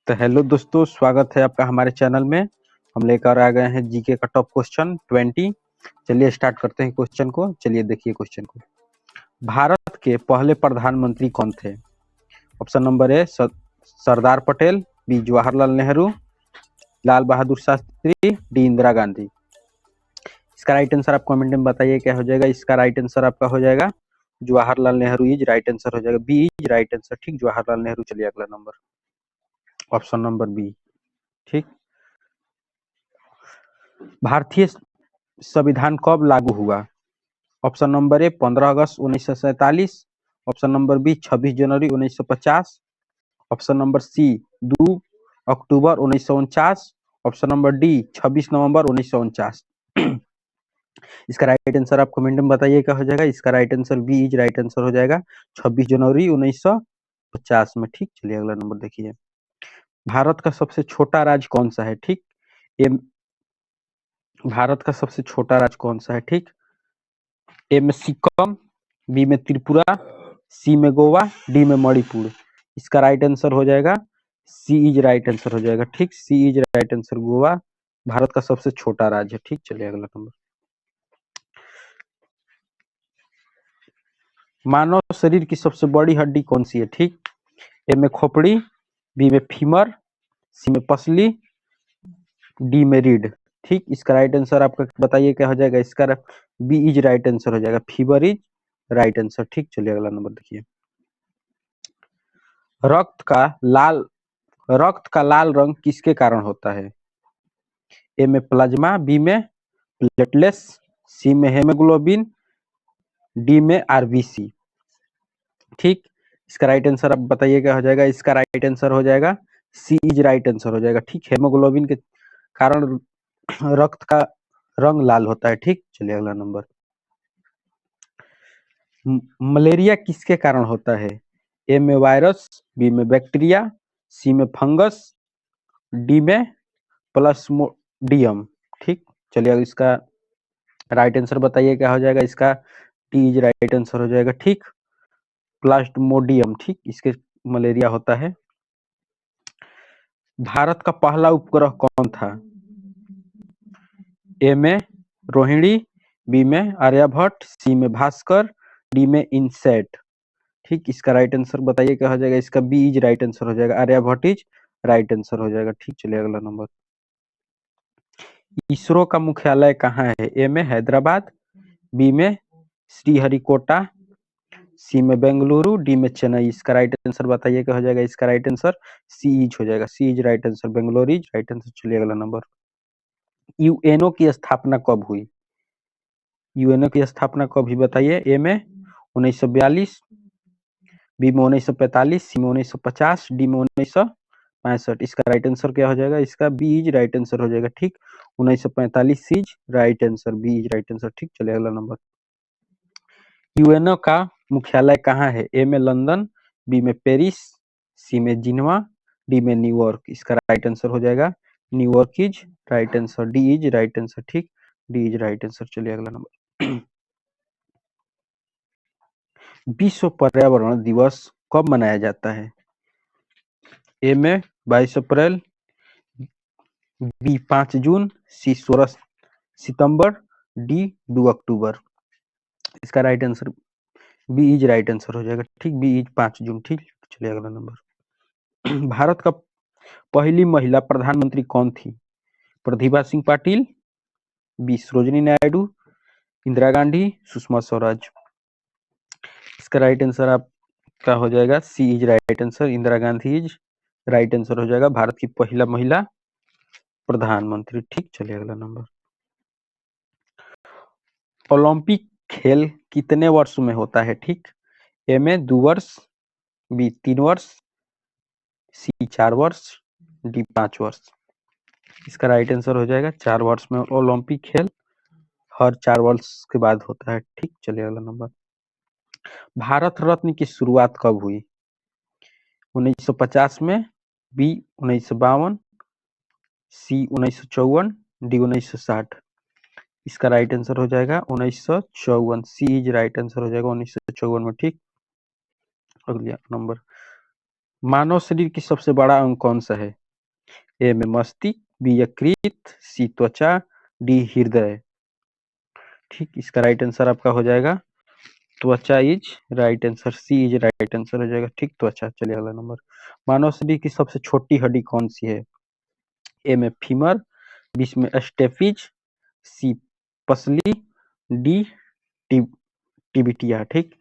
तो हेलो दोस्तों, स्वागत है आपका हमारे चैनल में। हम लेकर आ गए हैं जीके का टॉप क्वेश्चन 20। चलिए स्टार्ट करते हैं क्वेश्चन को। चलिए देखिए क्वेश्चन को। भारत के पहले प्रधानमंत्री कौन थे? Option number A Sardar Patel, B Jawaharlal Nehru, Lal Bahadur Shastri, D Indira Gandhi. इसका राइट आंसर आप कमेंट में बताइए क्या हो जाएगा। इसका राइट आंसर आपका हो जाएगा Jawaharlal Nehru is right answer हो जाएगा। बी इज राइट आंसर, ठीक, जवाहरलाल नेहरू। चलिए अगला नंबर, ऑप्शन नंबर बी, ठीक। भारतीय संविधान कब लागू हुआ? ऑप्शन नंबर ए 15 अगस्त 1947, ऑप्शन नंबर बी 26 जनवरी 1950, ऑप्शन नंबर सी 2 अक्टूबर 1949, ऑप्शन नंबर डी 26 नवंबर 1949। इसका राइट आंसर आप कमेंट में बताइए क्या हो जाएगा। इसका right answer B is right answer हो जाएगा 26 जनवरी 1950 में, ठीक। चलिए अगला नंबर देखिए। भारत का सबसे छोटा राज्य कौन सा है? ठीक, ये भारत का सबसे छोटा राज्य कौन सा है? ठीक, ए में सिक्किम, बी में त्रिपुरा, सी में गोवा, डी में मणिपुर। इसका राइट आंसर हो जाएगा सी इज राइट आंसर हो जाएगा, ठीक। C is right answer, Goa Bharat का सबसे छोटा राज्य है, ठीक। चलिए अगला नंबर। मानव शरीर की सबसे बड़ी हड्डी कौन सी है? ठीक, ए में खोपड़ी, बी में फीमर, सी में पसली, डी में रीढ़, ठीक। इसका राइट आंसर आपका बताइए क्या हो जाएगा। इसका बी इज राइट आंसर हो जाएगा, फीवर इज राइट आंसर, ठीक। चलिए अगला नंबर देखिए। रक्त का लाल रंग किसके कारण होता है? ए में प्लाज्मा, बी में प्लेटलेट्स, सी में हेमोग्लोबिन, डी में आरबीसी, ठीक। इसका राइट आंसर आप बताइए क्या हो जाएगा। इसका राइट आंसर हो जाएगा सी इज राइट आंसर हो जाएगा, ठीक। हेमोग्लोबिन के कारण रक्त का रंग लाल होता है, ठीक। चलिए अगला नंबर। मलेरिया किसके कारण होता है? ए में वायरस, बी में बैक्टीरिया, सी में फंगस, डी में प्लाज्मोडियम, ठीक। चलिए अब इसका राइट आंसर बताइए क्या हो जाएगा। इसका डी इज राइट आंसर हो जाएगा, ठीक, प्लाज्मोडियम, ठीक। इसके मलेरिया होता है। भारत का पहला उपग्रह कौन था? ए में रोहिणी, बी में आर्यभट्ट, सी में भास्कर, डी में इनसैट, ठीक। इसका राइट आंसर बताइए क्या हो जाएगा। इसका बी इज राइट आंसर हो जाएगा, आर्यभट्ट इज राइट आंसर हो जाएगा, ठीक। चलिए अगला नंबर। इसरो का मुख्यालय कहाँ है? ए में हैदराबाद, बी में श्रीहरिकोटा, सी में बेंगलुरु, डी में चेन्नई। इसका राइट आंसर बताइए क्या हो जाएगा। इसका राइट आंसर सी इज हो जाएगा, C is right answer, Bengaluru is right answer. चलिए अगला नंबर। यूएनओ की स्थापना कब हुई? यूएनओ की स्थापना कब हुई बताइए। ए में 1942, बी में 1945, सी में 1950, डी में 1965। इसका राइट आंसर क्या हो जाएगा। इसका बी इज राइट आंसर हो जाएगा, ठीक। 1945 is right answer, B is right answer, ठीक। चलिए अगला नंबर। यूएनओ का मुख्यालय कहाँ है? ए में लंदन, बी में पेरिस, सी में जिनेवा, डी में न्यूयॉर्क। इसका राइट आंसर हो जाएगा New York is right answer, D is right answer, ठीक। D is right answer. चलिए अगला नंबर। विश्व पर्यावरण दिवस कब मनाया जाता है? ए में 22 अप्रैल, बी 5 जून, सी 16 सितंबर, डी 2 अक्टूबर। इसका right answer B is right answer हो जाएगा, ठीक। बी इज 5 जून, ठीक। चलिए अगला नंबर। भारत का पहली महिला प्रधानमंत्री कौन थी? प्रतिभा सिंह पाटिल, बी सरोजिनी नायडू, इंदिरा गांधी, सुषमा स्वराज। इसका राइट आंसर आपका हो जाएगा C is right answer, Indira Gandhi is right answer हो जाएगा, भारत की पहला महिला प्रधानमंत्री, ठीक। चलिए अगला नंबर। ओलंपिक खेल कितने वर्ष में होता है? ठीक, ए में 2 वर्ष, बी 3 वर्ष, सी 4 वर्ष, डी 5 वर्ष। इसका राइट आंसर हो जाएगा 4 वर्ष में ओलंपिक खेल हर 4 वर्ष के बाद होता है, ठीक। चलिए अगला नंबर। भारत रत्न की शुरुआत कब हुई? 1950 में, बी 1952, सी 1954, डी 1960। इसका राइट आंसर हो जाएगा 1954, सी इज राइट आंसर हो जाएगा 1954 में, ठीक। अगला नंबर। मानव शरीर की सबसे बड़ा अंग कौन सा है? ए में मस्तिष्क, बी यकृत, सी त्वचा, डी हृदय। ठीक, इसका राइट आंसर आपका हो जाएगा त्वचा is right answer, C is right answer हो जाएगा। ठीक, त्वचा। चलिए अगला नंबर। मानव शरीर की सबसे छोटी हड्डी कौन सी है? ए में फीमर, बी में स्टेपिज, सी पसली, डी टिबिटिया। ठीक,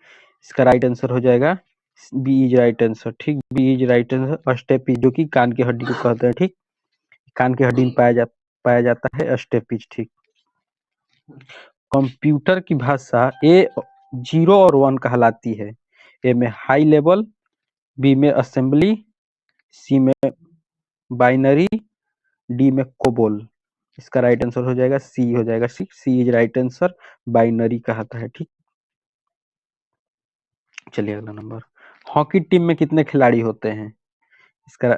इसका राइट आंसर हो जाएगा बी इज राइट आंसर। ठीक, B is right answer. Stapes जो कि कान की हड्डी को कहते हैं। ठीक, कान की हड्डी में पाया जाता है स्टेपिज। ठीक, कंप्यूटर की भाषा ए 0 और 1 कहलाती है। ए में हाई लेवल, बी में असेंबली, सी में बाइनरी, डी में कोबोल। इसका राइट आंसर हो जाएगा सी हो जाएगा। C is right answer, binary कहता है। ठीक, चलिए अगला नंबर। हॉकी टीम में कितने खिलाड़ी होते हैं? इसका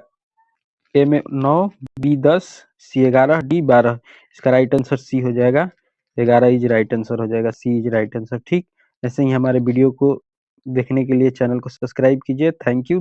ए में 9, बी 10, सी 11, डी 12। इसका राइट आंसर सी हो जाएगा, 11 इज राइट आंसर हो जाएगा। C is right answer. ठीक, ऐसे ही हमारे वीडियो को देखने के लिए चैनल को सब्सक्राइब कीजिए। Thank you.